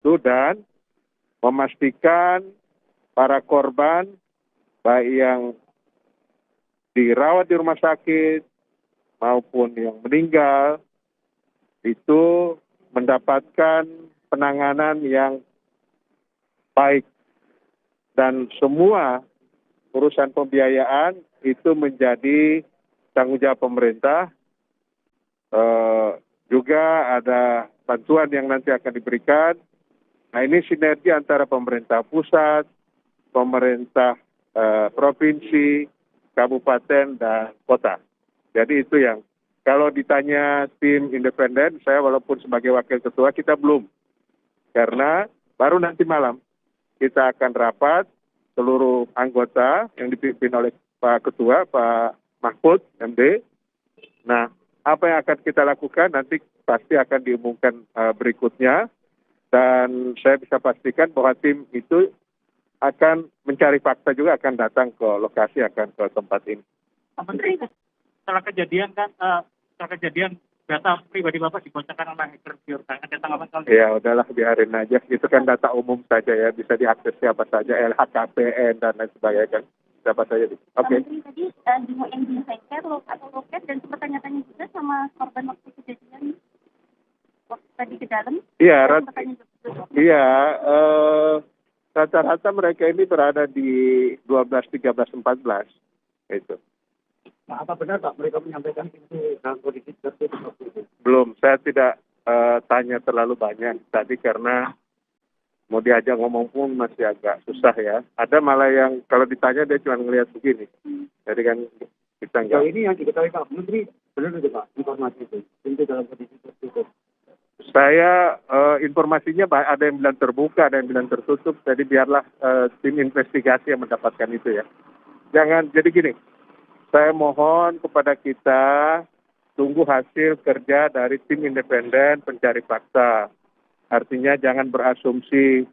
itu dan memastikan para korban baik yang dirawat di rumah sakit maupun yang meninggal itu mendapatkan penanganan yang baik dan semua urusan pembiayaan itu menjadi tanggung jawab pemerintah. Juga ada bantuan yang nanti akan diberikan. Nah, ini sinergi antara pemerintah pusat, pemerintah provinsi, kabupaten, dan kota. Jadi itu yang, kalau ditanya tim independen, saya walaupun sebagai wakil ketua, kita belum. Karena baru nanti malam kita akan rapat seluruh anggota yang dipimpin oleh Pak Ketua, Pak Mahfud, MD. Nah, apa yang akan kita lakukan nanti pasti akan diumumkan berikutnya. Dan saya bisa pastikan bahwa tim itu akan mencari fakta juga, akan datang ke lokasi, akan ke tempat ini. Menteri, setelah kejadian data pribadi Bapak dibocorkan oleh hacker Biorka. Ada tanggapan soal itu? Ya udahlah, biarin aja. Itu kan data umum saja ya, bisa diakses siapa saja, LHKPN dan lain sebagainya kan. Siapa saja. Oke. Menteri tadi yang di hacker atau loket dan sempat tanya-tanya juga sama korban waktu kejadian waktu tadi ke dalam. Iya, rata-rata mereka ini berada di 12, 13, 14. Itu. Nah, apa benar Pak mereka menyampaikan itu dalam kondisi seperti itu? Belum, saya tidak tanya terlalu banyak tadi karena mau diajak ngomong pun masih agak susah ya. Ada malah yang kalau ditanya dia cuma ngelihat begini. Jadi kan kita enggak. Ini yang diketahui Pak Menteri, benar itu Pak informasi itu dalam kondisi seperti itu. Saya informasinya ada yang bilang terbuka, ada yang bilang tertutup. Jadi biarlah tim investigasi yang mendapatkan itu ya. Jangan, jadi gini, saya mohon kepada kita tunggu hasil kerja dari tim independen pencari fakta. Artinya jangan berasumsi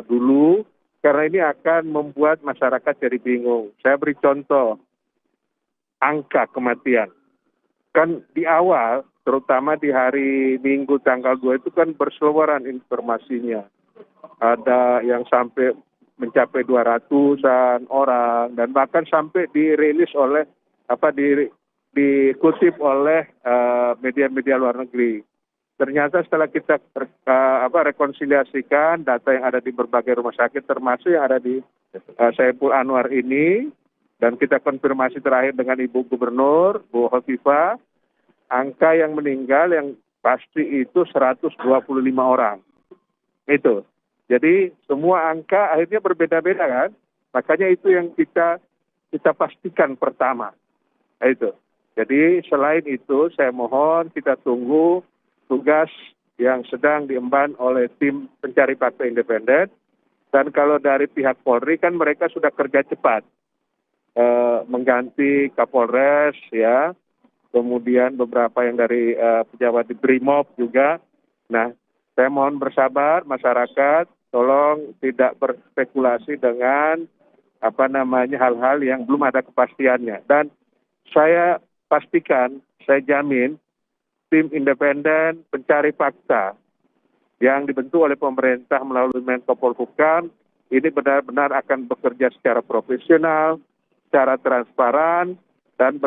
dulu, karena ini akan membuat masyarakat jadi bingung. Saya beri contoh, angka kematian. Kan di awal, terutama di hari Minggu tanggal 2 itu kan berseliweran informasinya. Ada yang sampai mencapai 200-an orang, dan bahkan sampai dirilis oleh, dikutip oleh media-media luar negeri. Ternyata setelah kita rekonsiliasikan data yang ada di berbagai rumah sakit, termasuk yang ada di Saiful Anwar ini, dan kita konfirmasi terakhir dengan Ibu Gubernur, Bu Hovifah, angka yang meninggal yang pasti itu 125 orang. Itu. Jadi semua angka akhirnya berbeda-beda kan. Makanya itu yang kita pastikan pertama. Itu. Jadi selain itu saya mohon kita tunggu tugas yang sedang diemban oleh tim pencari fakta independen. Dan kalau dari pihak Polri kan mereka sudah kerja cepat. Mengganti Kapolres ya. Kemudian beberapa yang dari pejabat di Brimob juga. Nah, saya mohon bersabar masyarakat, tolong tidak berspekulasi dengan hal-hal yang belum ada kepastiannya. Dan saya pastikan, saya jamin tim independen pencari fakta yang dibentuk oleh pemerintah melalui Menko Polhukam ini benar-benar akan bekerja secara profesional, secara transparan, dan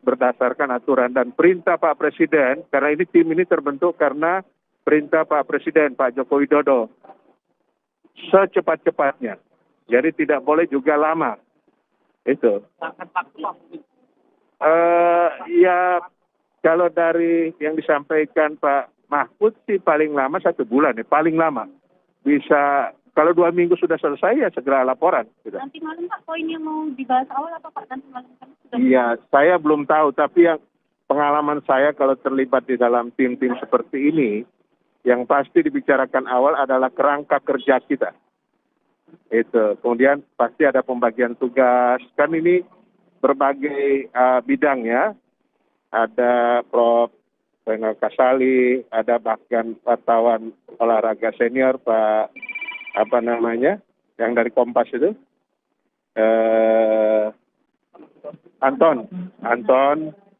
berdasarkan aturan dan perintah Pak Presiden, karena ini tim ini terbentuk karena perintah Pak Presiden, Pak Joko Widodo, secepat-cepatnya. Jadi tidak boleh juga lama. Itu. Ya, kalau dari yang disampaikan Pak Mahfud sih paling lama 1 bulan ya, paling lama. Bisa, kalau 2 minggu sudah selesai ya segera laporan. Gitu. Nanti malam Pak, poin yang mau dibahas awal apa Pak? Nanti malam kan sudah. Iya, saya belum tahu, tapi yang pengalaman saya kalau terlibat di dalam tim-tim seperti ini, yang pasti dibicarakan awal adalah kerangka kerja kita. Itu. Kemudian pasti ada pembagian tugas. Kan ini berbagai bidang ya. Ada Prof. Renal Kasali, ada bahkan wartawan olahraga senior Pak yang dari Kompas itu. Anton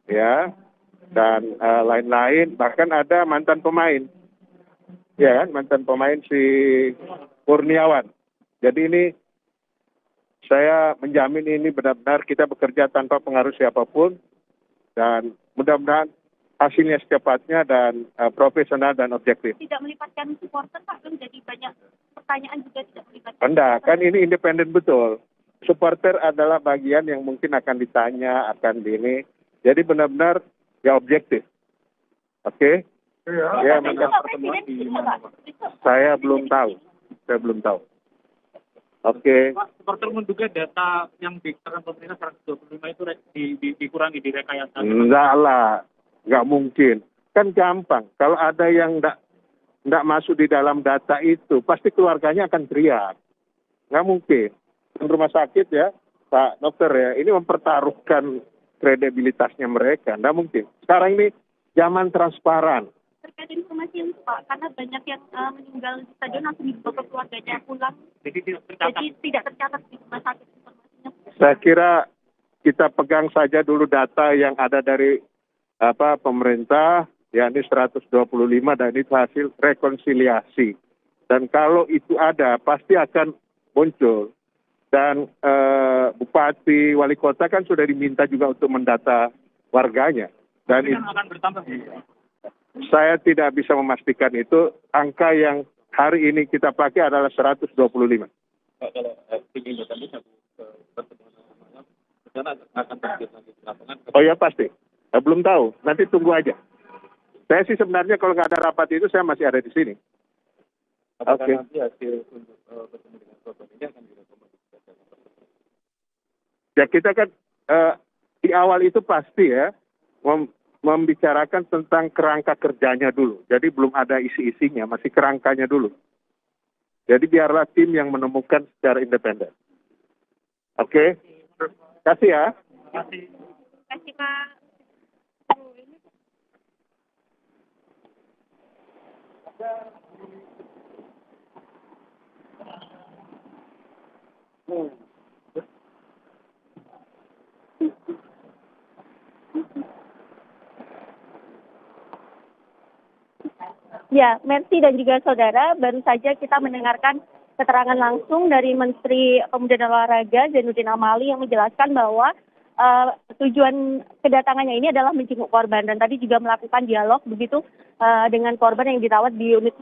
ya, dan lain-lain, bahkan ada mantan pemain ya kan, mantan pemain si Kurniawan. Jadi ini saya menjamin ini benar-benar kita bekerja tanpa pengaruh siapapun dan mudah-mudahan hasilnya secepatnya dan profesional dan objektif. Tidak melibatkan supporter, Pak, kan jadi banyak pertanyaan juga tidak melibatkan. Enggak, kan ini independen betul. Supporter adalah bagian yang mungkin akan ditanya, akan ini. Jadi benar-benar ya objektif. Oke? Ya, Besok Pak Presiden bisa, Pak. Besok. saya belum tahu. Oke. Pak, supporter menduga data yang dikeluarkan pemerintah 125 itu dikurangi, direkayasa. Enggak lah, enggak mungkin. Kan gampang. Kalau ada yang enggak masuk di dalam data itu, pasti keluarganya akan teriak. Enggak mungkin. Dan rumah sakit ya, Pak Dokter ya, ini mempertaruhkan kredibilitasnya mereka. Enggak mungkin. Sekarang ini zaman transparan. Terkait informasi yang Pak, karena banyak yang meninggal di stadion langsung dibawa ke keluarganya pulang. Jadi Tidak tercatat di rumah sakit informasinya. Saya kira kita pegang saja dulu data yang ada dari pemerintah, yakni 125 dan itu hasil rekonsiliasi. Dan kalau itu ada, pasti akan muncul. Dan bupati, wali kota kan sudah diminta juga untuk mendata warganya. Dan itu akan bertambah. saya tidak bisa memastikan itu. Angka yang hari ini kita pakai adalah 125. Kalau ingin bertambah akan terjadi lagi di lapangan. Oh ya pasti. Belum tahu. Nanti tunggu aja. Saya sih sebenarnya kalau nggak ada rapat itu saya masih ada di sini. Oke. Nanti hasil untuk bertemu dengan korban ini akan direkomendasikan. Ya kita kan di awal itu pasti ya membicarakan tentang kerangka kerjanya dulu. Jadi belum ada isi-isinya, masih kerangkanya dulu. Jadi biarlah tim yang menemukan secara independen. Oke? Kasih ya. Terima kasih, Pak. Ya, Mercy dan juga saudara, baru saja kita mendengarkan keterangan langsung dari Menteri Pemuda dan Olahraga Zainuddin Amali yang menjelaskan bahwa tujuan kedatangannya ini adalah menjenguk korban dan tadi juga melakukan dialog begitu dengan korban yang dirawat di unit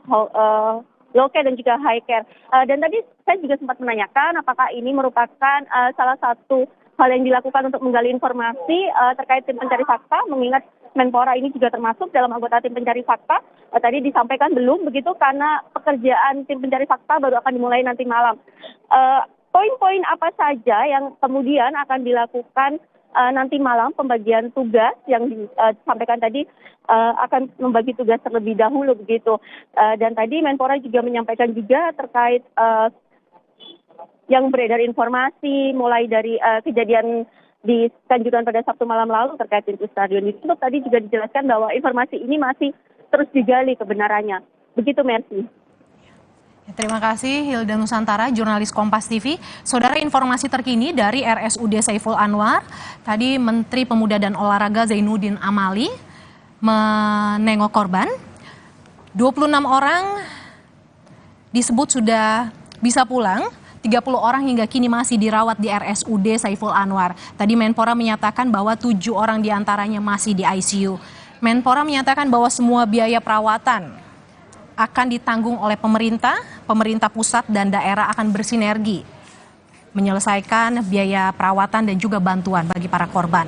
low care dan juga high care. Dan tadi saya juga sempat menanyakan apakah ini merupakan salah satu hal yang dilakukan untuk menggali informasi terkait tim pencari fakta, mengingat Menpora ini juga termasuk dalam anggota tim pencari fakta. Tadi disampaikan belum begitu karena pekerjaan tim pencari fakta baru akan dimulai nanti malam. Poin-poin apa saja yang kemudian akan dilakukan nanti malam, pembagian tugas yang disampaikan tadi akan membagi tugas terlebih dahulu begitu. Dan tadi Menpora juga menyampaikan juga terkait yang beredar informasi mulai dari kejadian di Kanjuruhan pada Sabtu malam lalu terkait pintu stadion ditutup. Tadi juga dijelaskan bahwa informasi ini masih terus digali kebenarannya. Begitu, Mercy. Terima kasih Hilda Nusantara, jurnalis Kompas TV. Saudara, informasi terkini dari RSUD Saiful Anwar. Tadi Menteri Pemuda dan Olahraga Zainuddin Amali menengok korban. 26 orang disebut sudah bisa pulang. 30 orang hingga kini masih dirawat di RSUD Saiful Anwar. Tadi Menpora menyatakan bahwa 7 orang diantaranya masih di ICU. Menpora menyatakan bahwa semua biaya perawatan akan ditanggung oleh pemerintah pusat dan daerah akan bersinergi menyelesaikan biaya perawatan dan juga bantuan bagi para korban.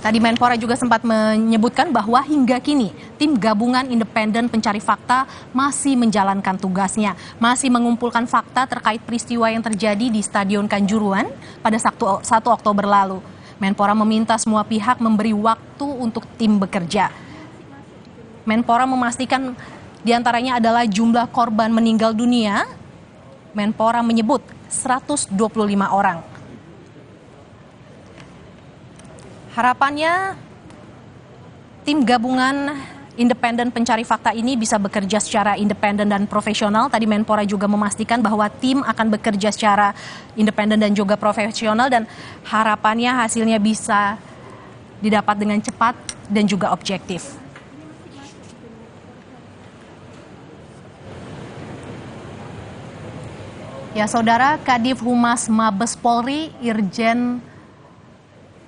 Tadi Menpora juga sempat menyebutkan bahwa hingga kini tim gabungan independen pencari fakta masih menjalankan tugasnya, masih mengumpulkan fakta terkait peristiwa yang terjadi di Stadion Kanjuruhan pada 1 Oktober lalu. Menpora meminta semua pihak memberi waktu untuk tim bekerja. Menpora memastikan diantaranya adalah jumlah korban meninggal dunia. Menpora menyebut 125 orang. Harapannya tim gabungan independen pencari fakta ini bisa bekerja secara independen dan profesional. Tadi Menpora juga memastikan bahwa tim akan bekerja secara independen dan juga profesional dan harapannya hasilnya bisa didapat dengan cepat dan juga objektif. Ya, Saudara, Kadif Humas Mabes Polri, Irjen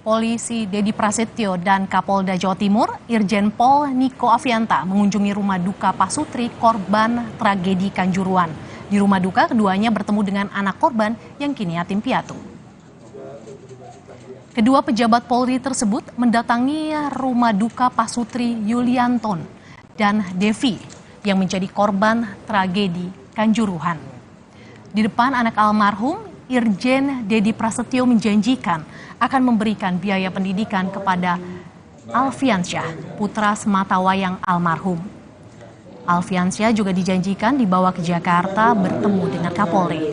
Polisi Dedi Prasetyo dan Kapolda Jawa Timur, Irjen Pol Niko Afianta mengunjungi rumah duka Pasutri korban tragedi Kanjuruhan. Di rumah duka, keduanya bertemu dengan anak korban yang kini yatim piatu. Kedua pejabat Polri tersebut mendatangi rumah duka Pasutri Yulianton dan Devi yang menjadi korban tragedi Kanjuruhan. Di depan anak almarhum, Irjen Dedi Prasetyo menjanjikan akan memberikan biaya pendidikan kepada Alfiansyah, putra sematawayang almarhum. Alfiansyah juga dijanjikan dibawa ke Jakarta bertemu dengan Kapolri.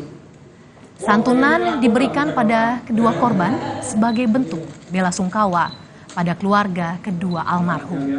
Santunan diberikan pada kedua korban sebagai bentuk bela sungkawa pada keluarga kedua almarhum.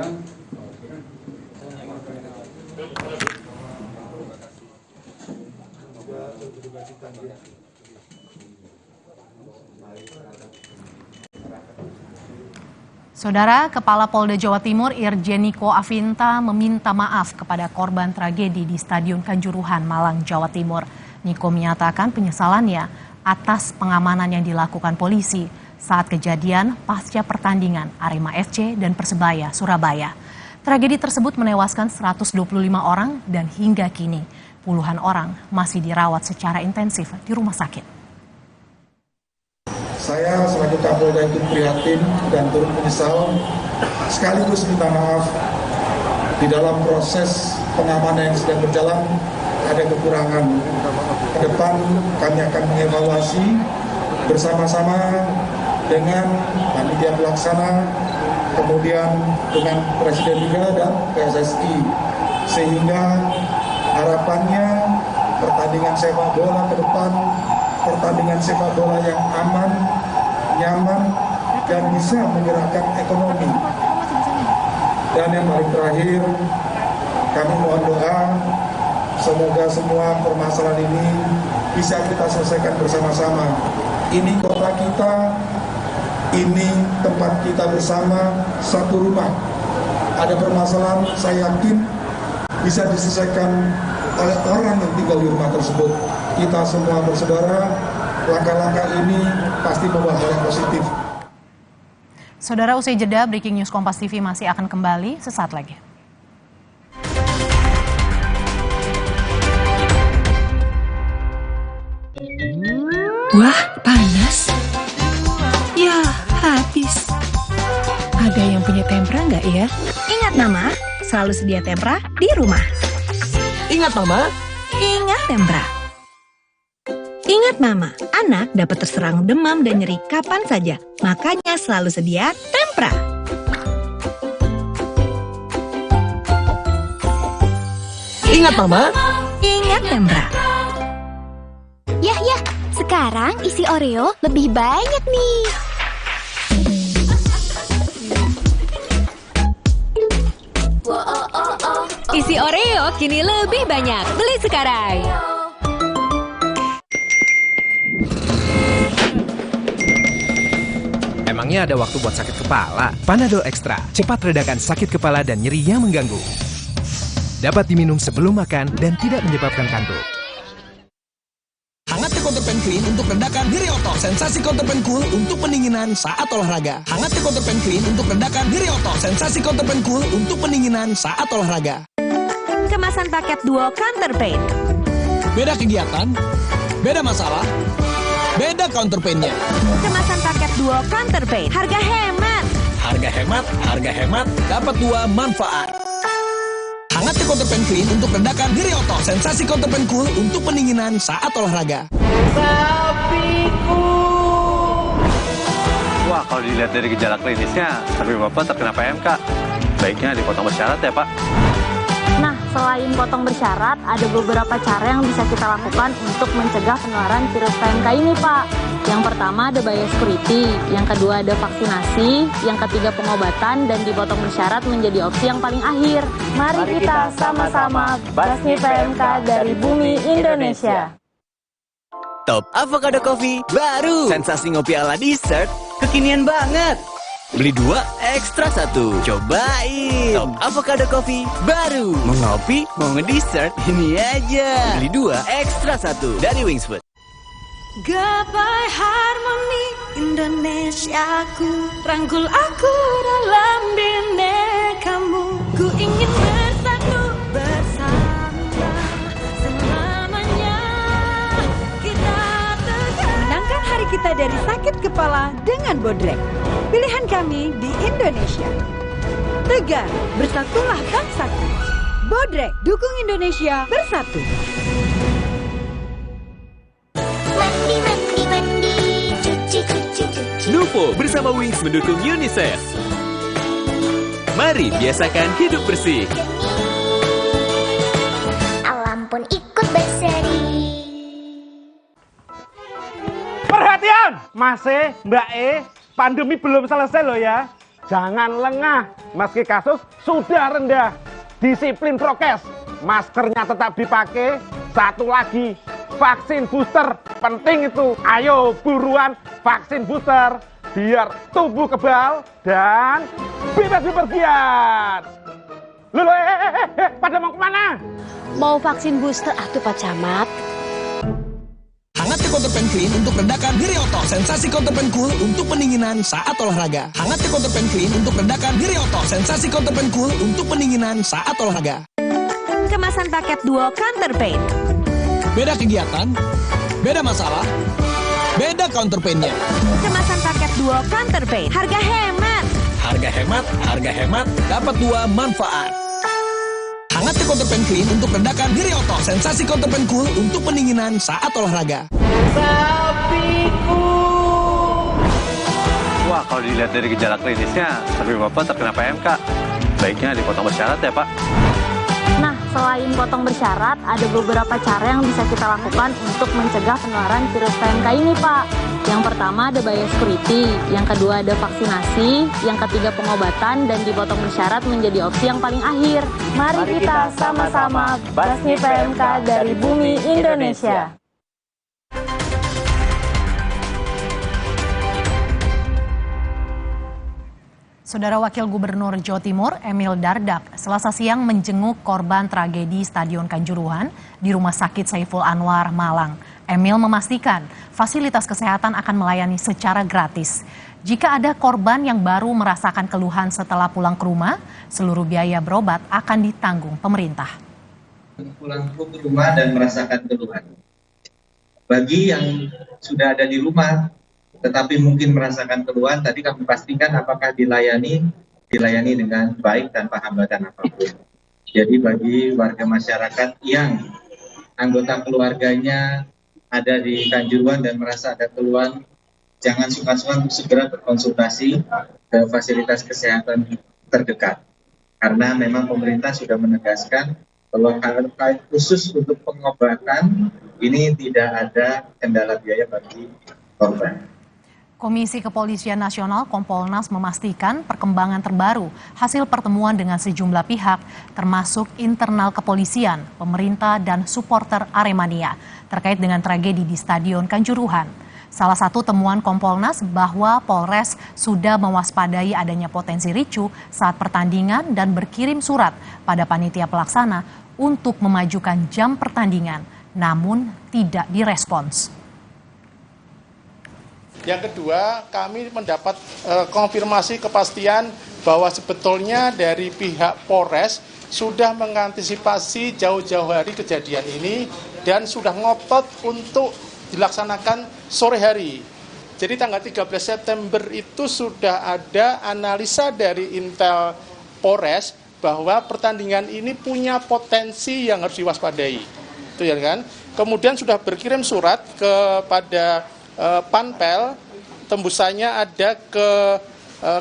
Saudara, Kepala Polda Jawa Timur Irjen Niko Afianta meminta maaf kepada korban tragedi di Stadion Kanjuruhan, Malang, Jawa Timur. Niko menyatakan penyesalannya atas pengamanan yang dilakukan polisi saat kejadian pasca pertandingan Arema FC dan Persebaya Surabaya. Tragedi tersebut menewaskan 125 orang dan hingga kini puluhan orang masih dirawat secara intensif di rumah sakit. Saya selaku Kapolda ikut prihatin dan turut menyesal, sekaligus minta maaf di dalam proses pengamanan yang sedang berjalan ada kekurangan. Ke depan kami akan mengevaluasi bersama-sama dengan panitia pelaksana, kemudian dengan Presiden Liga dan PSSI, sehingga harapannya pertandingan sepak bola ke depan, pertandingan sepak bola yang aman, nyaman, dan bisa menggerakkan ekonomi. Dan yang paling terakhir, kami mohon doa, semoga semua permasalahan ini bisa kita selesaikan bersama-sama. Ini kota kita, ini tempat kita bersama, satu rumah. Ada permasalahan, saya yakin bisa diselesaikan oleh orang yang tinggal di rumah tersebut. Kita semua bersaudara, langkah-langkah ini pasti membawa hal yang positif. Saudara, usai jeda, Breaking News Kompas TV masih akan kembali sesaat lagi. Wah, panas. Ya, habis. Ada yang punya tempra nggak ya? Ingat Mama, selalu sedia tempra di rumah. Ingat Mama. Ingat tempra. Ingat Mama, anak dapat terserang demam dan nyeri kapan saja. Makanya selalu sedia tempra. Ingat Mama. Ingat tempra. Yah, sekarang isi Oreo lebih banyak nih. Isi Oreo kini lebih banyak. Beli sekarang. Emangnya ada waktu buat sakit kepala? Panadol Extra, cepat redakan sakit kepala dan nyeri yang mengganggu. Dapat diminum sebelum makan dan tidak menyebabkan kantuk. Hangat Counterpan Clean untuk redakan nyeri otot. Sensasi Counterpan Cool untuk pendinginan saat olahraga. Hangat Counterpan Clean untuk redakan nyeri otot. Sensasi Counterpan Cool untuk pendinginan saat olahraga. Kemasan paket duo Counterpain. Beda kegiatan, beda masalah, beda counterpain-nya. Kemasan paket duo Counterpain. Harga hemat. Harga hemat, dapat dua manfaat. Hangat Counterpan Clean untuk redakan nyeri otot. Sensasi Counterpan Cool untuk pendinginan saat olahraga. Sapiku. Wah, kalau dilihat dari gejala klinisnya, sapi Bapak terkena PMK. Baiknya dipotong bersyarat ya, Pak. Nah, selain potong bersyarat, ada beberapa cara yang bisa kita lakukan untuk mencegah penularan virus PMK ini, Pak. Yang pertama ada biosecurity, yang kedua ada vaksinasi, yang ketiga pengobatan, dan dipotong bersyarat menjadi opsi yang paling akhir. Mari kita sama-sama basmi PMK dari bumi Indonesia. Top Avocado Coffee baru. Sensasi ngopi ala dessert, kekinian banget. Beli 2, ekstra 1. Cobain. Top Avocado Coffee baru. Mau ngopi, mau ngedessert, ini aja. Beli 2, ekstra 1 dari Wingsfood. Gapai harmoni Indonesiaku, rangkul aku dalam binekamu. Ku ingin bersatu bersama selamanya. Kita tegar. Menangkan hari kita dari sakit kepala dengan Bodrek. Pilihan kami di Indonesia. Tegar, bersatulah bangsaku. Bodrek, dukung Indonesia bersatu. Nuvo bersama Wings mendukung UNICEF. Mari biasakan hidup bersih. Alam pun ikut berseri. Perhatian, Mas E, Mbak E, pandemi belum selesai loh ya. Jangan lengah, meski kasus sudah rendah. Disiplin prokes, maskernya tetap dipakai. Satu lagi, vaksin booster, penting itu. Ayo buruan vaksin booster, biar tubuh kebal dan bebas bepergian. Loh, pada mau kemana? Mau vaksin booster atuh Pak Camat. Hangat Counterpan Clean untuk redakan nyeri otot. Sensasi Counterpan Cool untuk pendinginan saat olahraga. Hangat Counterpan Clean untuk redakan nyeri otot. Sensasi Counterpan Cool untuk pendinginan saat olahraga. Kemasan paket duo Counterpain. Beda kegiatan, beda masalah, beda counterpain-nya. Kemasan paket duo Counterpain. Harga hemat. Harga hemat, dapat 2 manfaat. Hangat Counterpan Clean untuk redakan nyeri otot. Sensasi Counterpan Cool untuk pendinginan saat olahraga. Sapiku. Wah, kalau dilihat dari gejala klinisnya, sapi Bapak terkena PMK. Baiknya dipotong bersyarat ya, Pak. Nah, selain potong bersyarat, ada beberapa cara yang bisa kita lakukan untuk mencegah penularan virus PMK ini, Pak. Yang pertama ada biosecurity, yang kedua ada vaksinasi, yang ketiga pengobatan, dan dipotong bersyarat menjadi opsi yang paling akhir. Mari kita sama-sama basmi PMK dari bumi Indonesia. Saudara Wakil Gubernur Jawa Timur, Emil Dardak, Selasa siang menjenguk korban tragedi Stadion Kanjuruhan di Rumah Sakit Saiful Anwar, Malang. Emil memastikan fasilitas kesehatan akan melayani secara gratis. Jika ada korban yang baru merasakan keluhan setelah pulang ke rumah, seluruh biaya berobat akan ditanggung pemerintah. Pulang ke rumah dan merasakan keluhan. Bagi yang sudah ada di rumah, tetapi mungkin merasakan keluhan, tadi kami pastikan apakah dilayani dengan baik tanpa hambatan apapun. Jadi bagi warga masyarakat yang anggota keluarganya ada di Kanjuruhan dan merasa ada keluhan, jangan sungkan-sungkan untuk segera berkonsultasi ke fasilitas kesehatan terdekat. Karena memang pemerintah sudah menegaskan bahwa khusus untuk pengobatan ini tidak ada kendala biaya bagi korban. Komisi Kepolisian Nasional Kompolnas memastikan perkembangan terbaru hasil pertemuan dengan sejumlah pihak, termasuk internal kepolisian, pemerintah, dan supporter Aremania terkait dengan tragedi di Stadion Kanjuruhan. Salah satu temuan Kompolnas bahwa Polres sudah mewaspadai adanya potensi ricuh saat pertandingan dan berkirim surat pada panitia pelaksana untuk memajukan jam pertandingan, namun tidak direspons. Yang kedua, kami mendapat konfirmasi kepastian bahwa sebetulnya dari pihak Polres sudah mengantisipasi jauh-jauh hari kejadian ini dan sudah ngotot untuk dilaksanakan sore hari. Jadi tanggal 13 September itu sudah ada analisa dari Intel Polres bahwa pertandingan ini punya potensi yang harus diwaspadai. Itu ya kan? Kemudian sudah berkirim surat kepada Panpel, tembusannya ada ke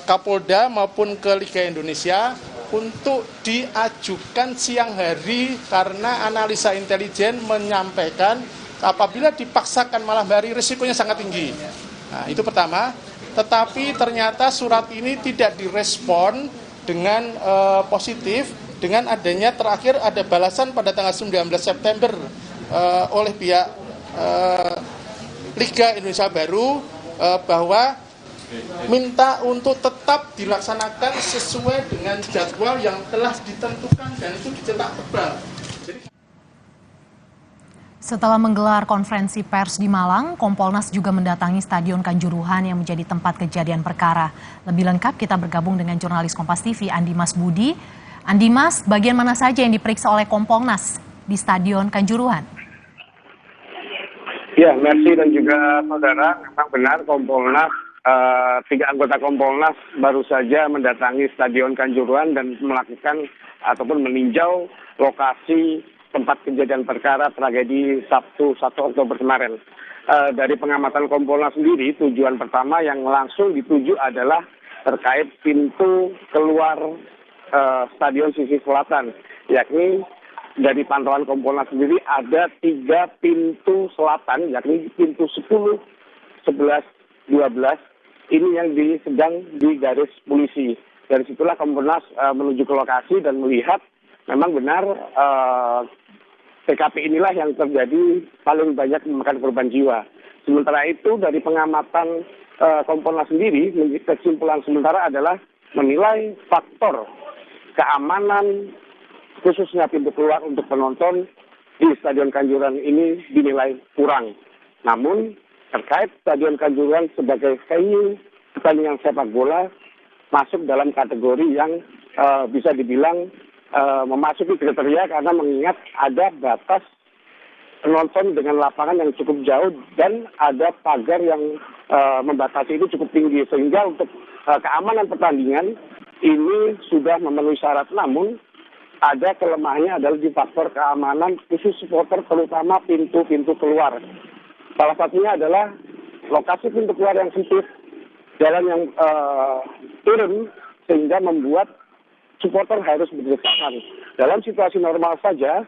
Kapolda maupun ke Liga Indonesia untuk diajukan siang hari karena analisa intelijen menyampaikan apabila dipaksakan malam hari risikonya sangat tinggi. Nah, itu pertama. Tetapi ternyata surat ini tidak direspon dengan positif dengan adanya terakhir ada balasan pada tanggal 19 September oleh pihak Liga Indonesia Baru bahwa minta untuk tetap dilaksanakan sesuai dengan jadwal yang telah ditentukan dan itu dicetak tebal. Setelah menggelar konferensi pers di Malang, Kompolnas juga mendatangi Stadion Kanjuruhan yang menjadi tempat kejadian perkara. Lebih lengkap kita bergabung dengan jurnalis Kompas TV Andi Mas Budi. Andi Mas, bagian mana saja yang diperiksa oleh Kompolnas di Stadion Kanjuruhan? Ya, Mercy dan juga saudara, memang benar Kompolnas, 3 anggota Kompolnas baru saja mendatangi Stadion Kanjuruhan dan melakukan ataupun meninjau lokasi tempat kejadian perkara tragedi Sabtu 1 Oktober kemarin. Dari pengamatan Kompolnas sendiri, tujuan pertama yang langsung dituju adalah terkait pintu keluar Stadion sisi selatan, yakni dari pantauan Kompolnas sendiri ada 3 pintu selatan, yakni pintu 10, 11, 12, ini yang sedang di garis polisi. Dari situlah Kompolnas menuju ke lokasi dan melihat memang benar TKP inilah yang terjadi paling banyak memakan korban jiwa. Sementara itu dari pengamatan Kompolnas sendiri, kesimpulan sementara adalah menilai faktor keamanan khususnya pintu keluar untuk penonton di Stadion Kanjuruhan ini dinilai kurang. Namun terkait Stadion Kanjuruhan sebagai venue pertandingan sepak bola masuk dalam kategori yang bisa dibilang memasuki kriteria karena mengingat ada batas penonton dengan lapangan yang cukup jauh dan ada pagar yang membatasi itu cukup tinggi sehingga untuk keamanan pertandingan ini sudah memenuhi syarat. Namun ada kelemahannya adalah di faktor keamanan khusus supporter terutama pintu-pintu keluar. Salah satunya adalah lokasi pintu keluar yang sempit, jalan yang turun sehingga membuat supporter harus berdesakan. Dalam situasi normal saja,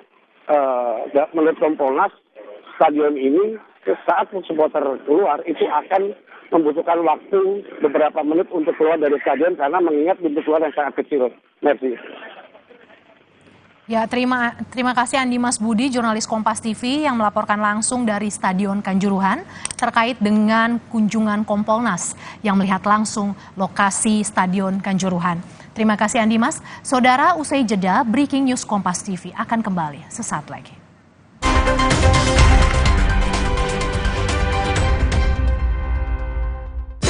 menurut Kompolnas, stadion ini saat supporter keluar itu akan membutuhkan waktu beberapa menit untuk keluar dari stadion karena mengingat pintu keluar yang sangat kecil. Merci. Ya, terima kasih Andi Mas Budi, jurnalis Kompas TV yang melaporkan langsung dari Stadion Kanjuruhan terkait dengan kunjungan Kompolnas yang melihat langsung lokasi Stadion Kanjuruhan. Terima kasih Andi Mas. Saudara, usai jeda, Breaking News Kompas TV akan kembali sesaat lagi.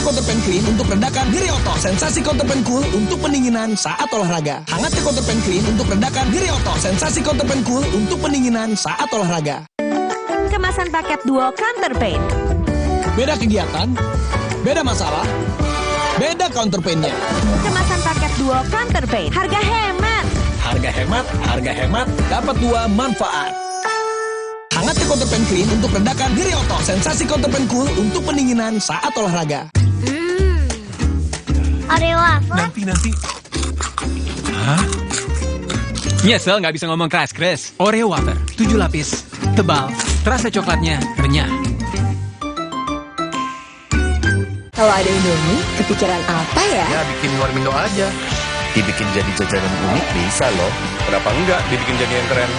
Counterpan Clean untuk redakan diri otot. Sensasi Counterpan Cool untuk pendinginan saat olahraga. Hangat Counterpan Clean untuk redakan diri otot. Sensasi Counterpan Cool untuk pendinginan saat olahraga. Kemasan paket duo Counterpan. Beda kegiatan, beda masalah, beda counterpainnya. Kemasan paket duo Counterpan. Harga hemat. Harga hemat, harga hemat, dapat 2 manfaat. Hangat Counterpan Clean untuk redakan diri otot. Sensasi Counterpan Cool untuk pendinginan saat olahraga. Oreo wafer? Nanti. Hah? Nyesel nggak bisa ngomong keras-keras. Oreo wafer, 7 lapis, tebal, terasa coklatnya renyah. Kalau ada Indomie, kepikiran apa ya? Ya bikin warmindo aja. Dibikin jadi jajanan unik bisa loh. Kenapa enggak dibikin jadi yang keren?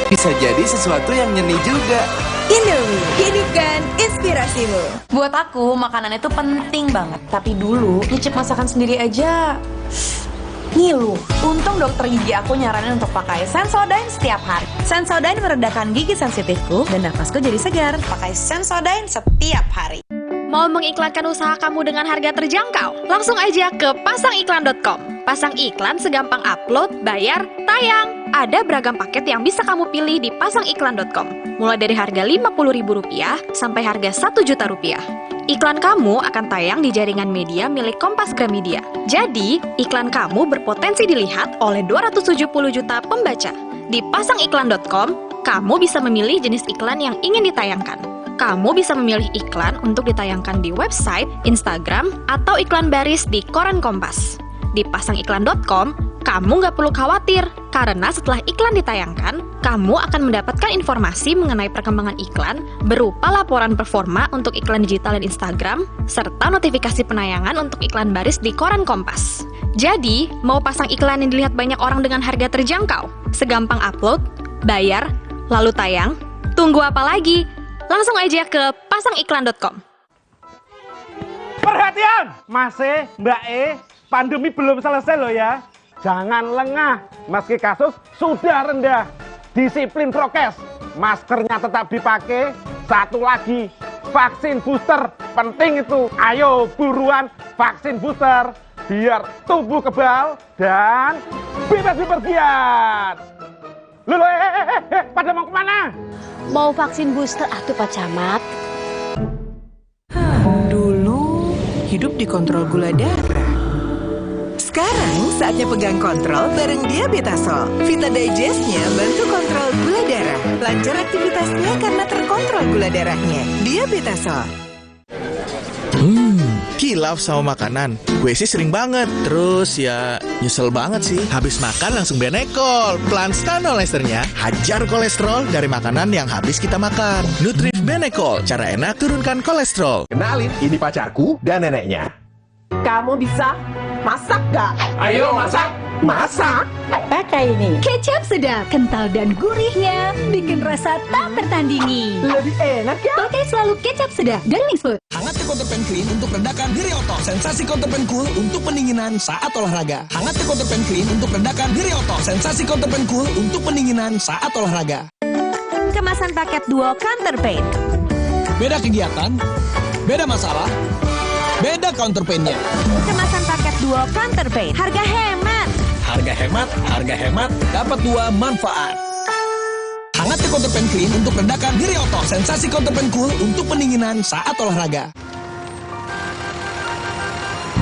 Bisa jadi sesuatu yang nyeni juga. Indomie, hidupkan inspirasimu. Buat aku, makanan itu penting banget. Tapi dulu, nyicip masakan sendiri aja ngilu. Untung dokter gigi aku nyaranin untuk pakai Sensodyne setiap hari. Sensodyne meredakan gigi sensitifku dan nafasku jadi segar. Pakai Sensodyne setiap hari. Mau mengiklankan usaha kamu dengan harga terjangkau? Langsung aja ke pasangiklan.com. Pasang iklan segampang upload, bayar, tayang. Ada beragam paket yang bisa kamu pilih di pasangiklan.com. Mulai dari harga Rp50.000 sampai harga Rp1.000.000. Iklan kamu akan tayang di jaringan media milik Kompas Gramedia. Jadi, iklan kamu berpotensi dilihat oleh 270 juta pembaca. Di pasangiklan.com, kamu bisa memilih jenis iklan yang ingin ditayangkan. Kamu bisa memilih iklan untuk ditayangkan di website, Instagram, atau iklan baris di koran Kompas. Di pasangiklan.com, kamu nggak perlu khawatir, karena setelah iklan ditayangkan, kamu akan mendapatkan informasi mengenai perkembangan iklan berupa laporan performa untuk iklan digital dan Instagram, serta notifikasi penayangan untuk iklan baris di koran Kompas. Jadi, mau pasang iklan yang dilihat banyak orang dengan harga terjangkau? Segampang upload, bayar, lalu tayang? Tunggu apa lagi? Langsung aja ke pasangiklan.com. Perhatian, Mas Mbak pandemi belum selesai loh ya. Jangan lengah, meski kasus sudah rendah. Disiplin prokes, maskernya tetap dipakai. Satu lagi, vaksin booster, penting itu. Ayo buruan vaksin booster, biar tubuh kebal dan bebas bepergian. Loh, pada mau kemana? Mau vaksin booster atuh Pak Camat. Dulu hidup dikontrol gula darah. Sekarang saatnya pegang kontrol bareng Diabetasol. Vita Digest-nya bantu kontrol gula darah. Lancar aktivitasnya karena terkontrol gula darahnya. Diabetasol. Kilaf sama makanan. Gue sih sering banget. Terus ya nyesel banget sih. Habis makan langsung Benekol. Plan Stanol Esternya hajar kolesterol dari makanan yang habis kita makan. Nutrif Benekol. Cara enak turunkan kolesterol. Kenalin, ini pacarku dan neneknya. Kamu bisa masak gak? Ayo masak. Masak. Pakai ini. Kecap sedap, kental dan gurihnya bikin rasa tak tertandingi. Lebih enak ya? Pakai selalu kecap sedap Darling Food. Hangat Counter Pen Clean untuk redakan nyeri otot. Sensasi Counter Pen Cool untuk pendinginan saat olahraga. Hangat Counter Pen Clean untuk redakan nyeri otot. Sensasi Counter Pen Cool untuk pendinginan saat olahraga. Kemasan paket duo Counter Pain. Beda kegiatan, beda masalah, beda counter pain-nya. Kemasan paket duo Counter Pain. Harga hemat. Harga hemat, dapat dua manfaat. Hangat Counter Pen Clean untuk redakan nyeri otot. Sensasi Counter Pen Cool untuk pendinginan saat olahraga.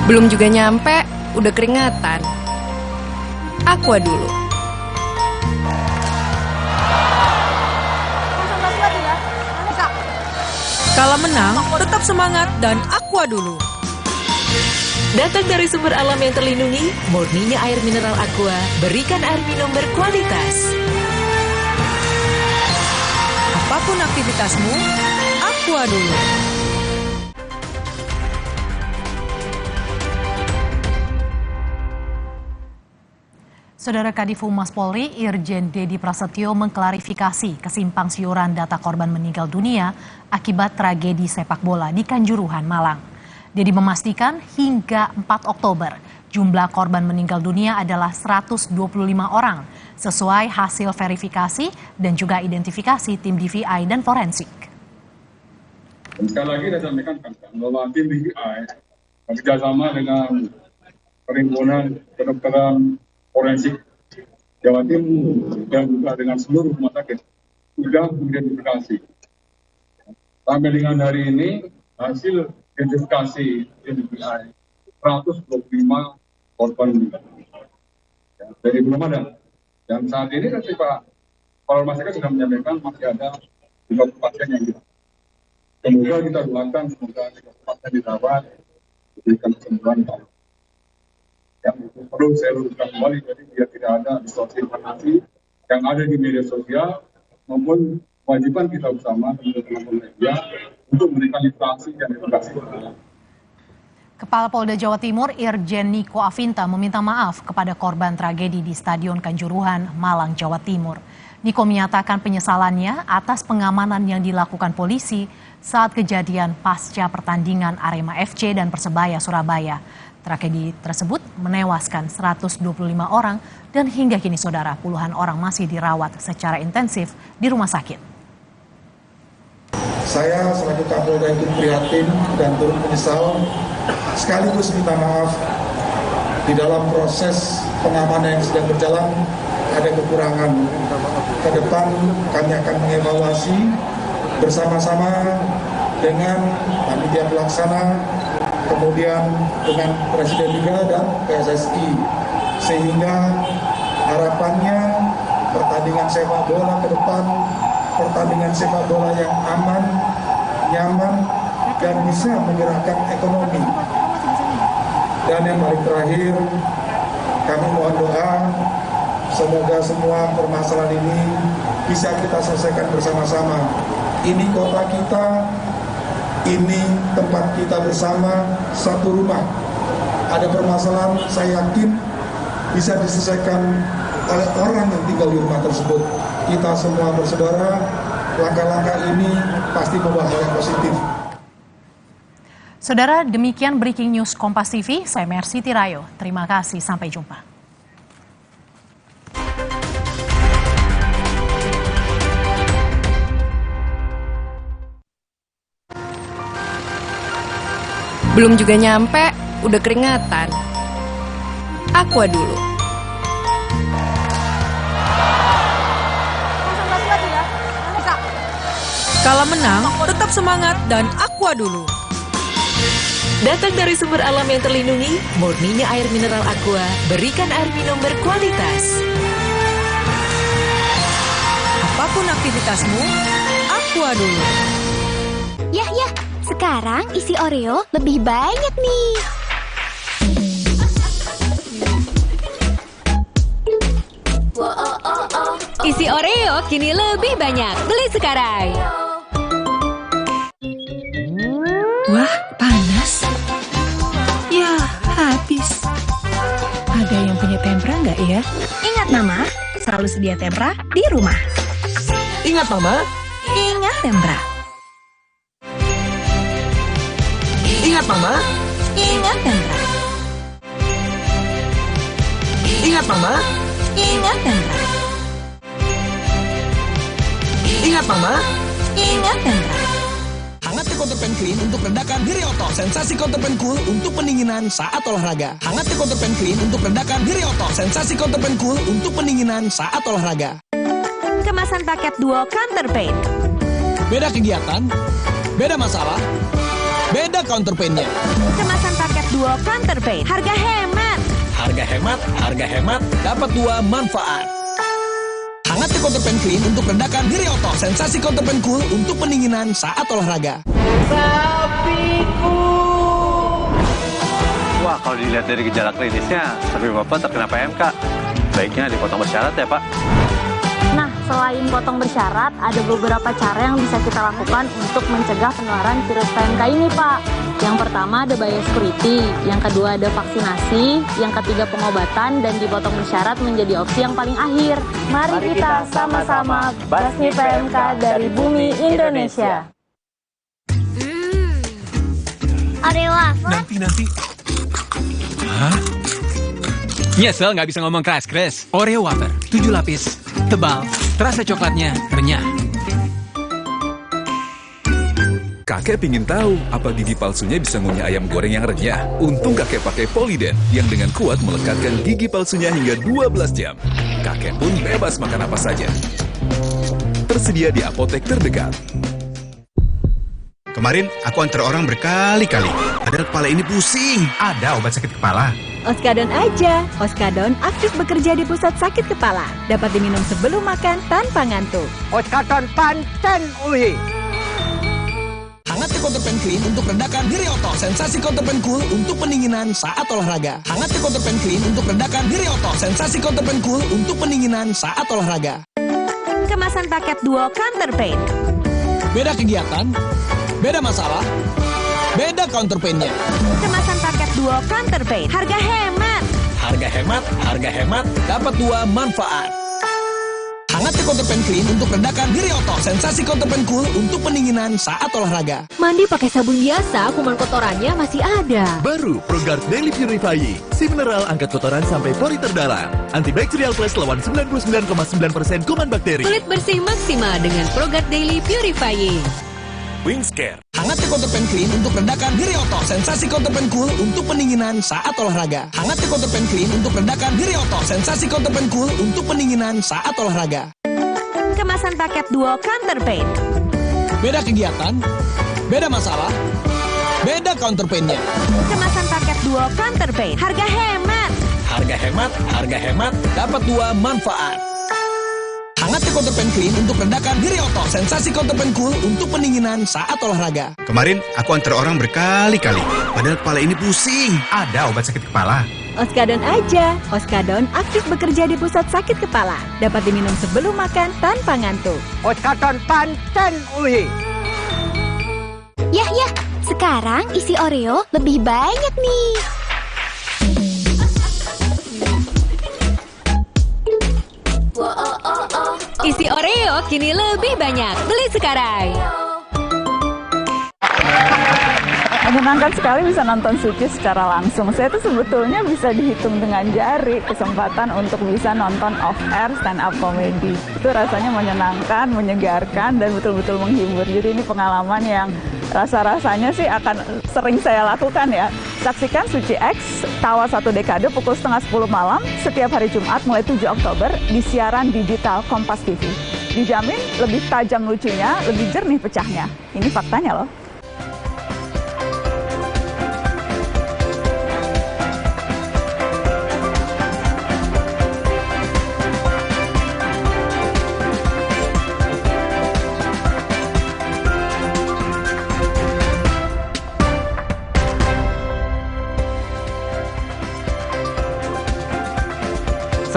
Belum juga nyampe, udah keringatan. Aqua dulu. Kalau menang, tetap semangat dan Aqua dulu. Datang dari sumber alam yang terlindungi, murninya air mineral Aqua, berikan air minum berkualitas. Apapun aktivitasmu, Aqua dulu. Saudara Kadif Humas Polri, Irjen Dedi Prasetyo mengklarifikasi kesimpang siuran data korban meninggal dunia akibat tragedi sepak bola di Kanjuruhan, Malang. Dedi memastikan hingga 4 Oktober, jumlah korban meninggal dunia adalah 125 orang, sesuai hasil verifikasi dan juga identifikasi tim DVI dan forensik. Dan sekali lagi saya sampaikan bahwa tim DVI bekerjasama dengan Perhimpunan Kedokteran Forensik Jawa Timur dan juga dengan seluruh rumah sakit sudah mengidentifikasi. Sampai dengan hari ini hasil identifikasi DVI 125 korban meninggal dari belum ada. Dan saat ini kan Pak Kepala Rumah Sakit sudah menyampaikan masih ada 30 pasien yang hilang. Semoga kita doakan semoga 30 pasien dirawat diberikan kesembuhan. Yang perlu saya luruskan kembali, jadi biar tidak ada distorsi informasi yang ada di media sosial maupun kewajiban kita bersama teman-teman media untuk memberikan literasi dan edukasi. Kepala Polda Jawa Timur Irjen Niko Afinta meminta maaf kepada korban tragedi di Stadion Kanjuruhan, Malang, Jawa Timur. Niko menyatakan penyesalannya atas pengamanan yang dilakukan polisi saat kejadian pasca pertandingan Arema FC dan Persebaya Surabaya. Tragedi tersebut menewaskan 125 orang dan hingga kini saudara puluhan orang masih dirawat secara intensif di rumah sakit. Saya selaku Kapolda ikut prihatin dan turut menyesal sekaligus minta maaf di dalam proses pengamanan yang sedang berjalan ada kekurangan. Ke depan kami akan mengevaluasi bersama-sama dengan panitia pelaksana, kemudian dengan Presiden Liga dan PSSI, sehingga harapannya pertandingan sepak bola ke depan, pertandingan sepak bola yang aman, nyaman, dan bisa menggerakkan ekonomi. Dan yang paling terakhir, kami mohon doa, semoga semua permasalahan ini bisa kita selesaikan bersama-sama. Ini kota kita, ini tempat kita bersama, satu rumah. Ada permasalahan, saya yakin bisa diselesaikan oleh orang yang tinggal di rumah tersebut. Kita semua bersaudara, langkah-langkah ini pasti membawa hal yang positif. Saudara, demikian Breaking News Kompas TV. Saya Mercy Tirayo. Terima kasih, sampai jumpa. Belum juga nyampe, udah keringatan. Aqua dulu. Kala menang, tetap semangat dan Aqua dulu. Datang dari sumber alam yang terlindungi, murninya air mineral Aqua, berikan air minum berkualitas. Apapun aktivitasmu, Aqua dulu. Yah, sekarang isi Oreo lebih banyak nih. Isi Oreo kini lebih banyak. Beli sekarang. Wah, panas. Ya, habis. Ada yang punya tempra nggak ya? Ingat Mama, selalu sedia tempra di rumah. Ingat Mama. Ingat tempra. Ingat Mama. Ingat tempra. Ingat Mama. Ingat tempra. Ingat Mama. Ingat tempra. Hangatnya Counterpane Clean untuk redakan Hiri Otot. Sensasi Counterpane Cool untuk pendinginan saat olahraga. Hangatnya Counterpane Clean untuk redakan Hiri Otot. Sensasi Counterpane Cool untuk pendinginan saat olahraga. Kemasan paket duo Counterpane. Beda kegiatan, beda masalah, beda counterpain-nya. Kemasan paket duo Counterpane. Harga hemat. Harga hemat, dapat dua manfaat. Hangatnya Counterpane Clean untuk redakan Hiri Otot. Sensasi Counterpane Cool untuk pendinginan saat olahraga. Sapiku. Wah, kalau dilihat dari gejala klinisnya, sapi Bapak terkena PMK. Baiknya dipotong bersyarat ya, Pak. Nah, selain potong bersyarat, ada beberapa cara yang bisa kita lakukan untuk mencegah penularan virus PMK ini, Pak. Yang pertama ada biosecurity, yang kedua ada vaksinasi, yang ketiga pengobatan, dan dipotong bersyarat menjadi opsi yang paling akhir. Mari kita sama-sama basmi PMK dari bumi Indonesia. Oreo wafer. Nanti. Hah? Nyesel nggak bisa ngomong keras-keras. Oreo wafer, 7 lapis, tebal, terasa coklatnya renyah. Kakek pingin tahu apa gigi palsunya bisa ngunyah ayam goreng yang renyah. Untung kakek pakai Polydent yang dengan kuat melekatkan gigi palsunya hingga 12 jam. Kakek pun bebas makan apa saja. Tersedia di apotek terdekat. Kemarin aku antar orang berkali-kali, padahal kepala ini pusing. Ada obat sakit kepala. Oskadon aja. Oskadon aktif bekerja di pusat sakit kepala. Dapat diminum sebelum makan tanpa ngantuk. Oskadon pancen uhi. Hangatnya Counterpane Clean untuk redakan Hiri Otot. Sensasi Counterpane Cool untuk pendinginan saat olahraga. Hangatnya Counterpane Clean untuk redakan Hiri Otot. Sensasi Counterpane Cool untuk pendinginan saat olahraga. Kemasan paket duo Counterpane. Beda kegiatan, beda masalah, beda counterpain-nya. Kemasan paket duo Counterpane. Harga hemat, dapat dua manfaat. Hangatnya Counterpane Clean untuk redakan Hiri Otot. Sensasi Counterpane Cool untuk pendinginan saat olahraga. Mandi pakai sabun biasa, kuman kotorannya masih ada. Baru ProGuard Daily Purifying. Si mineral angkat kotoran sampai pori terdalam. Antibacterial Plus lawan 99,9% kuman bakteri. Kulit bersih maksimal dengan ProGuard Daily Purifying. Wingscare. Hangatnya Counterpane Clean untuk redakan Hiri Otot. Sensasi Counterpane Cool untuk pendinginan saat olahraga. Hangatnya Counterpane Clean untuk redakan Hiri Otot. Sensasi Counterpane Cool untuk pendinginan saat olahraga. Kemasan paket duo Counterpane. Beda kegiatan, beda masalah, beda counterpain-nya. Kemasan paket duo Counterpane. Harga hemat, dapat dua manfaat. Hangatnya Counterpane Clean untuk redakan Hiri Otot. Sensasi Counterpane Cool untuk pendinginan saat olahraga. Kemarin aku antar orang berkali-kali, padahal kepala ini pusing. Ada obat sakit kepala. Oskadon aja. Oskadon aktif bekerja di pusat sakit kepala. Dapat diminum sebelum makan tanpa ngantuk. Oskadon pancen uhi. Yah, sekarang isi Oreo lebih banyak nih. Isi Oreo kini lebih banyak. Beli sekarang. Kamu Menyenangkan sekali bisa nonton Suci secara langsung. Saya tuh sebetulnya bisa dihitung dengan jari kesempatan untuk bisa nonton off-air stand-up comedy. Itu rasanya menyenangkan, menyegarkan, dan betul-betul menghibur. Jadi ini pengalaman yang rasa-rasanya sih akan sering saya lakukan ya. Saksikan Suci X Tawa 1 Dekade pukul 9:30 malam setiap hari Jumat mulai 7 Oktober di siaran digital Kompas TV. Dijamin lebih tajam lucunya, lebih jernih pecahnya. Ini faktanya loh.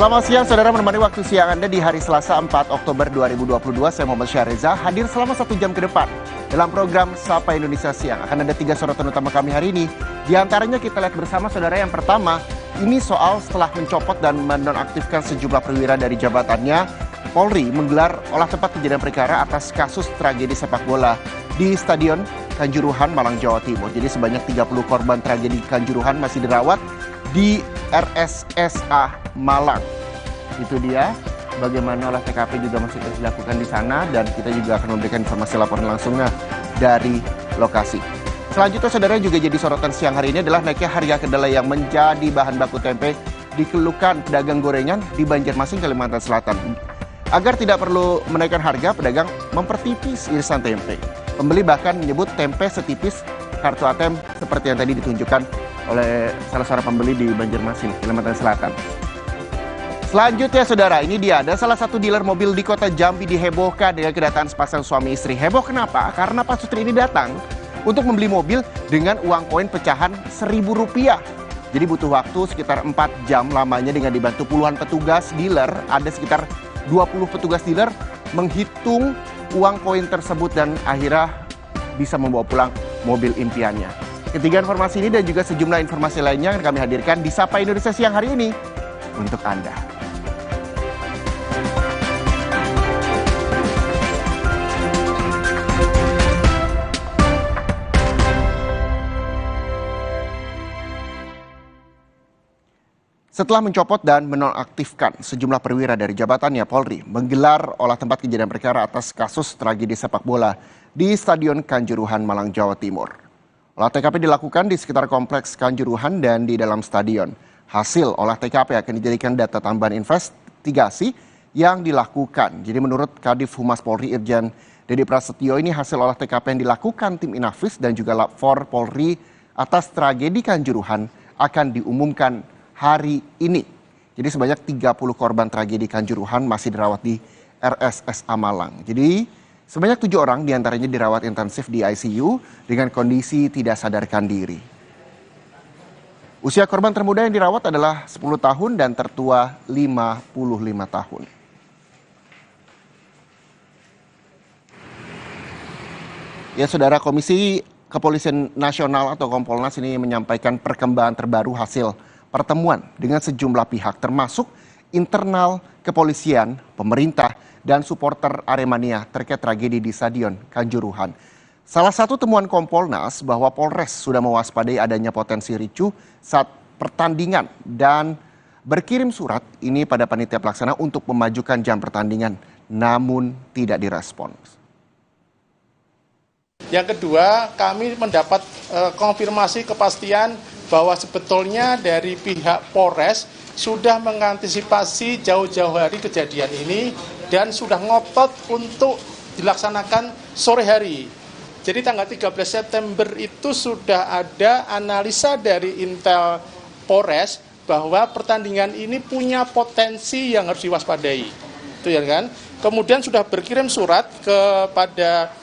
Selamat siang, saudara, menemani waktu siang Anda di hari Selasa 4 Oktober 2022. Saya Muhammad Syareza, hadir selama 1 jam ke depan dalam program Sapa Indonesia Siang. Akan ada 3 sorotan utama kami hari ini. Di antaranya kita lihat bersama, saudara, yang pertama, ini soal setelah mencopot dan menonaktifkan sejumlah perwira dari jabatannya, Polri menggelar olah tempat kejadian perkara atas kasus tragedi sepak bola di Stadion Kanjuruhan, Malang, Jawa Timur. Jadi sebanyak 30 korban tragedi Kanjuruhan masih dirawat di RSSA Malang. Itu dia bagaimana olah TKP juga masih terus dilakukan di sana, dan kita juga akan memberikan informasi laporan langsungnya dari lokasi. Selanjutnya, saudara, juga jadi sorotan siang hari ini adalah naiknya harga kedelai yang menjadi bahan baku tempe dikeluhkan pedagang gorengan di Banjarmasin, Kalimantan Selatan. Agar tidak perlu menaikkan harga, pedagang mempertipis irisan tempe. Pembeli bahkan menyebut tempe setipis kartu ATM seperti yang tadi ditunjukkan oleh salah seorang pembeli di Banjarmasin, Kalimantan Selatan. Selanjutnya, saudara, ini dia. Ada salah satu dealer mobil di kota Jambi dihebohkan dengan kedatangan sepasang suami istri. Heboh kenapa? Karena Pak Sutri ini datang untuk membeli mobil dengan uang koin pecahan Rp1.000. Jadi butuh waktu sekitar 4 jam lamanya dengan dibantu puluhan petugas dealer. Ada sekitar 20 petugas dealer menghitung uang koin tersebut dan akhirnya bisa membawa pulang mobil impiannya. Ketiga informasi ini dan juga sejumlah informasi lainnya yang kami hadirkan di Sapa Indonesia Siang hari ini untuk Anda. Setelah mencopot dan menonaktifkan sejumlah perwira dari jabatannya, Polri menggelar olah tempat kejadian perkara atas kasus tragedi sepak bola di Stadion Kanjuruhan, Malang, Jawa Timur. Olah TKP dilakukan di sekitar kompleks Kanjuruhan dan di dalam stadion. Hasil olah TKP akan dijadikan data tambahan investigasi yang dilakukan. Jadi menurut Kadif Humas Polri Irjen Dedi Prasetyo, ini hasil olah TKP yang dilakukan tim Inafis dan juga Lab 4 Polri atas tragedi Kanjuruhan akan diumumkan hari ini. Jadi sebanyak 30 korban tragedi Kanjuruhan masih dirawat di RSSA Malang. Jadi sebanyak 7 orang diantaranya dirawat intensif di ICU dengan kondisi tidak sadarkan diri. Usia korban termuda yang dirawat adalah 10 tahun dan tertua 55 tahun. Ya, saudara, Komisi Kepolisian Nasional atau Kompolnas ini menyampaikan perkembangan terbaru hasil pertemuan dengan sejumlah pihak termasuk internal kepolisian, pemerintah, dan supporter Aremania terkait tragedi di Stadion Kanjuruhan. Salah satu temuan Kompolnas bahwa Polres sudah mewaspadai adanya potensi ricuh saat pertandingan dan berkirim surat ini pada panitia pelaksana untuk memajukan jam pertandingan, namun tidak direspons. Yang kedua, kami mendapat konfirmasi kepastian bahwa sebetulnya dari pihak Polres sudah mengantisipasi jauh-jauh hari kejadian ini dan sudah ngotot untuk dilaksanakan sore hari. Jadi tanggal 13 September itu sudah ada analisa dari Intel Polres bahwa pertandingan ini punya potensi yang harus diwaspadai. Itu ya kan? Kemudian sudah berkirim surat kepada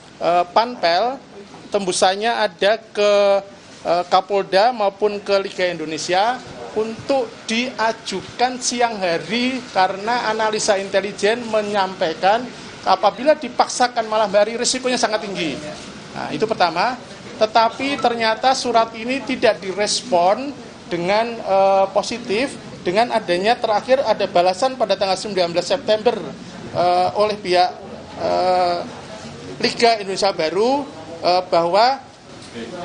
Panpel, tembusannya ada ke Kapolda maupun ke Liga Indonesia untuk diajukan siang hari karena analisa intelijen menyampaikan apabila dipaksakan malam hari risikonya sangat tinggi. Nah, itu pertama. Tetapi ternyata surat ini tidak direspon dengan positif dengan adanya terakhir ada balasan pada tanggal 19 September oleh pihak Liga Indonesia Baru bahwa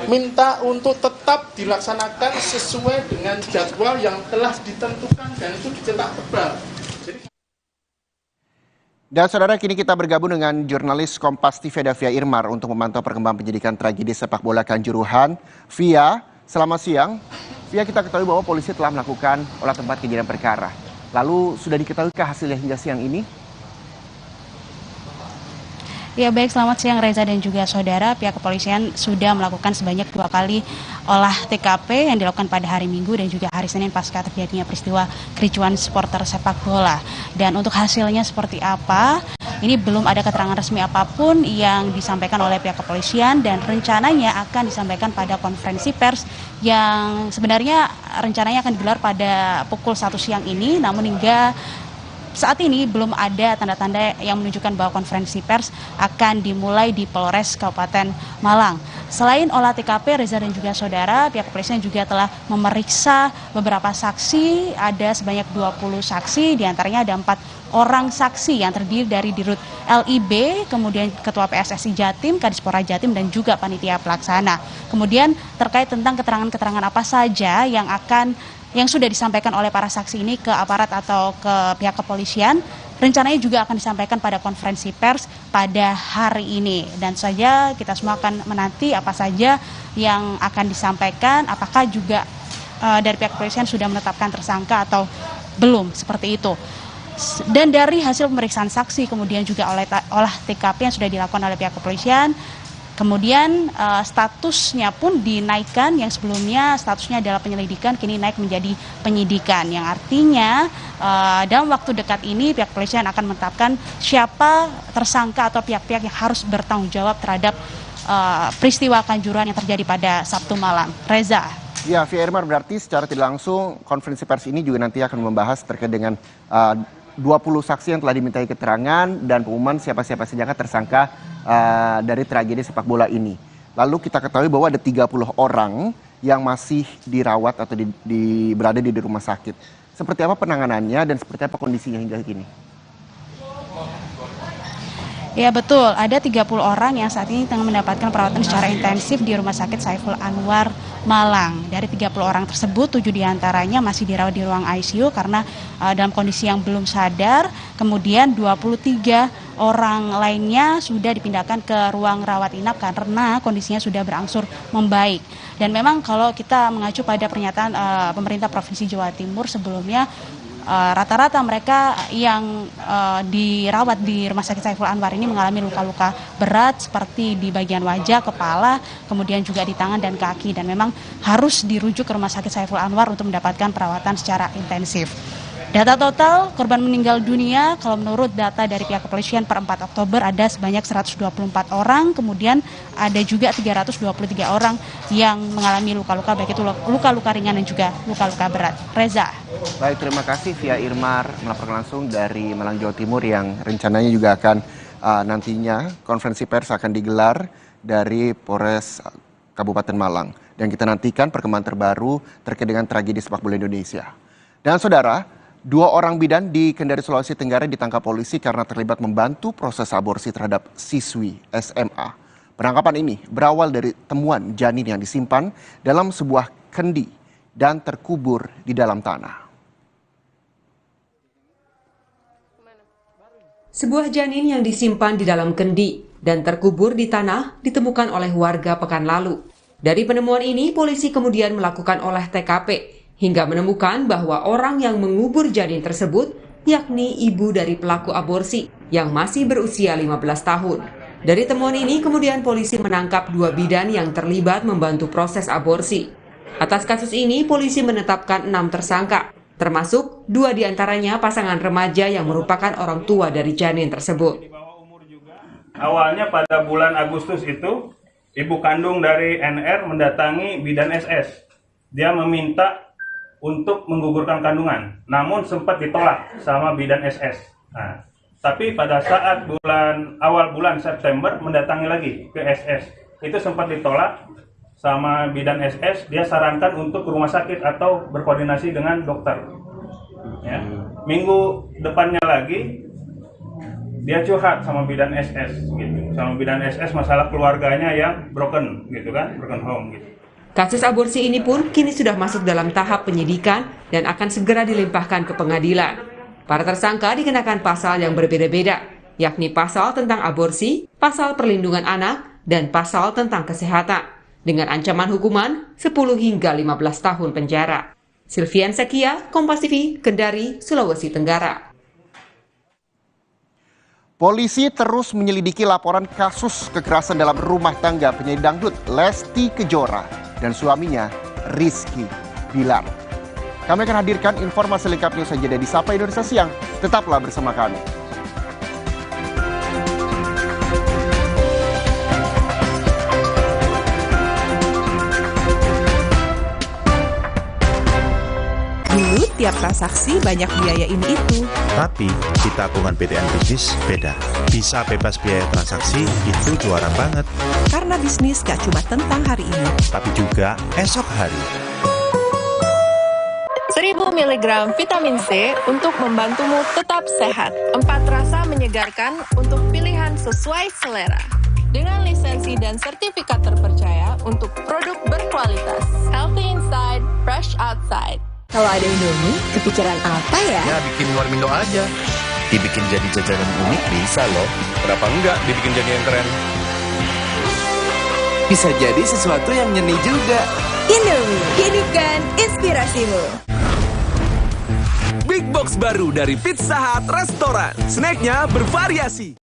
minta untuk tetap dilaksanakan sesuai dengan jadwal yang telah ditentukan dan itu dicetak tebal. Dan saudara, kini kita bergabung dengan jurnalis Kompas TV Via Irmar untuk memantau perkembangan penyidikan tragedi sepak bola Kanjuruhan. Via, selamat siang. Via, kita ketahui bahwa polisi telah melakukan olah tempat kejadian perkara. Lalu sudah diketahuikah hasilnya hingga siang ini? Ya baik, selamat siang Reza dan juga saudara. Pihak kepolisian sudah melakukan sebanyak 2 kali olah TKP yang dilakukan pada hari Minggu dan juga hari Senin pasca terjadinya peristiwa kericuan supporter sepak bola. Dan untuk hasilnya seperti apa, ini belum ada keterangan resmi apapun yang disampaikan oleh pihak kepolisian dan rencananya akan disampaikan pada konferensi pers yang sebenarnya rencananya akan digelar pada pukul 1 siang ini, namun hingga saat ini belum ada tanda-tanda yang menunjukkan bahwa konferensi pers akan dimulai di Polres Kabupaten Malang. Selain olah TKP, Reza dan juga saudara, pihak kepolisian juga telah memeriksa beberapa saksi, ada sebanyak 20 saksi, diantaranya ada 4 orang saksi yang terdiri dari Dirut LIB, kemudian Ketua PSSI Jatim, Kadispora Jatim, dan juga Panitia Pelaksana. Kemudian terkait tentang keterangan-keterangan apa saja yang sudah disampaikan oleh para saksi ini ke aparat atau ke pihak kepolisian, rencananya juga akan disampaikan pada konferensi pers pada hari ini. Dan saja kita semua akan menanti apa saja yang akan disampaikan, apakah juga dari pihak kepolisian sudah menetapkan tersangka atau belum, seperti itu. Dan dari hasil pemeriksaan saksi, kemudian juga olah TKP yang sudah dilakukan oleh pihak kepolisian, kemudian statusnya pun dinaikkan, yang sebelumnya statusnya adalah penyelidikan, kini naik menjadi penyidikan. Yang artinya dalam waktu dekat ini pihak kepolisian akan menetapkan siapa tersangka atau pihak-pihak yang harus bertanggung jawab terhadap peristiwa Kanjuruhan yang terjadi pada Sabtu malam. Reza. Ya, Via Irmar, berarti secara tidak langsung konferensi pers ini juga nanti akan membahas terkait dengan 20 saksi yang telah dimintai keterangan dan pengumuman siapa-siapa saja tersangka dari tragedi sepak bola ini. Lalu kita ketahui bahwa ada 30 orang yang masih dirawat atau berada di rumah sakit. Seperti apa penanganannya dan seperti apa kondisinya hingga kini? Ya betul, ada 30 orang yang saat ini tengah mendapatkan perawatan secara intensif di Rumah Sakit Saiful Anwar, Malang. Dari 30 orang tersebut, 7 diantaranya masih dirawat di ruang ICU karena dalam kondisi yang belum sadar. Kemudian 23 orang lainnya sudah dipindahkan ke ruang rawat inap karena kondisinya sudah berangsur membaik. Dan memang kalau kita mengacu pada pernyataan pemerintah Provinsi Jawa Timur sebelumnya, rata-rata mereka yang dirawat di Rumah Sakit Saiful Anwar ini mengalami luka-luka berat seperti di bagian wajah, kepala, kemudian juga di tangan dan kaki, dan memang harus dirujuk ke Rumah Sakit Saiful Anwar untuk mendapatkan perawatan secara intensif. Data total korban meninggal dunia, kalau menurut data dari pihak kepolisian per 4 Oktober ada sebanyak 124 orang, kemudian ada juga 323 orang yang mengalami luka-luka, baik itu luka-luka ringan dan juga luka-luka berat. Reza. Baik, terima kasih Via Irmar melaporkan langsung dari Malang, Jawa Timur, yang rencananya juga akan nantinya konferensi pers akan digelar dari Polres Kabupaten Malang. Dan kita nantikan perkembangan terbaru terkait dengan tragedi sepak bola Indonesia. Dan saudara, 2 orang bidan di Kendari, Sulawesi Tenggara ditangkap polisi karena terlibat membantu proses aborsi terhadap siswi SMA. Penangkapan ini berawal dari temuan janin yang disimpan dalam sebuah kendi dan terkubur di dalam tanah. Sebuah janin yang disimpan di dalam kendi dan terkubur di tanah ditemukan oleh warga pekan lalu. Dari penemuan ini, polisi kemudian melakukan olah TKP hingga menemukan bahwa orang yang mengubur janin tersebut yakni ibu dari pelaku aborsi yang masih berusia 15 tahun. Dari temuan ini kemudian polisi menangkap 2 bidan yang terlibat membantu proses aborsi. Atas kasus ini polisi menetapkan 6 tersangka, termasuk 2 diantaranya pasangan remaja yang merupakan orang tua dari janin tersebut. Awalnya pada bulan Agustus itu, ibu kandung dari NR mendatangi bidan SS. Dia meminta untuk menggugurkan kandungan, namun sempat ditolak sama bidan SS. Nah, tapi pada saat awal bulan September mendatangi lagi ke SS, itu sempat ditolak sama bidan SS. Dia sarankan untuk ke rumah sakit atau berkoordinasi dengan dokter. Ya. Minggu depannya lagi dia curhat sama bidan SS gitu, sama bidan SS masalah keluarganya yang broken gitu kan, broken home gitu. Kasus aborsi ini pun kini sudah masuk dalam tahap penyidikan dan akan segera dilimpahkan ke pengadilan. Para tersangka dikenakan pasal yang berbeda-beda, yakni pasal tentang aborsi, pasal perlindungan anak, dan pasal tentang kesehatan, dengan ancaman hukuman 10 hingga 15 tahun penjara. Silvian Sekia, Kompas TV, Kendari, Sulawesi Tenggara. Polisi terus menyelidiki laporan kasus kekerasan dalam rumah tangga penyanyi dangdut Lesti Kejora dan suaminya Rizky Bilar. Kami akan hadirkan informasi lengkapnya saja di Sapa Indonesia Siang. Tetaplah bersama kami. Dulu tiap transaksi banyak biaya ini itu. Tapi di tabungan BTN Bisnis beda. Bisa bebas biaya transaksi itu juara banget. Karena bisnis gak cuma tentang hari ini, tapi juga esok hari. 1000 mg vitamin C untuk membantumu tetap sehat. 4 rasa menyegarkan untuk pilihan sesuai selera. Dengan lisensi dan sertifikat terpercaya untuk produk berkualitas. Healthy inside, fresh outside. Kalau ada Indomie, kepikiran apa ya? Ya bikin warmindo aja. Dibikin jadi jajanan unik bisa loh. Kenapa enggak dibikin jadi yang keren? Bisa jadi sesuatu yang nyeni juga. Indomie, hidupkan inspirasimu. Big Box baru dari Pizza Hut Restoran. Snacknya bervariasi.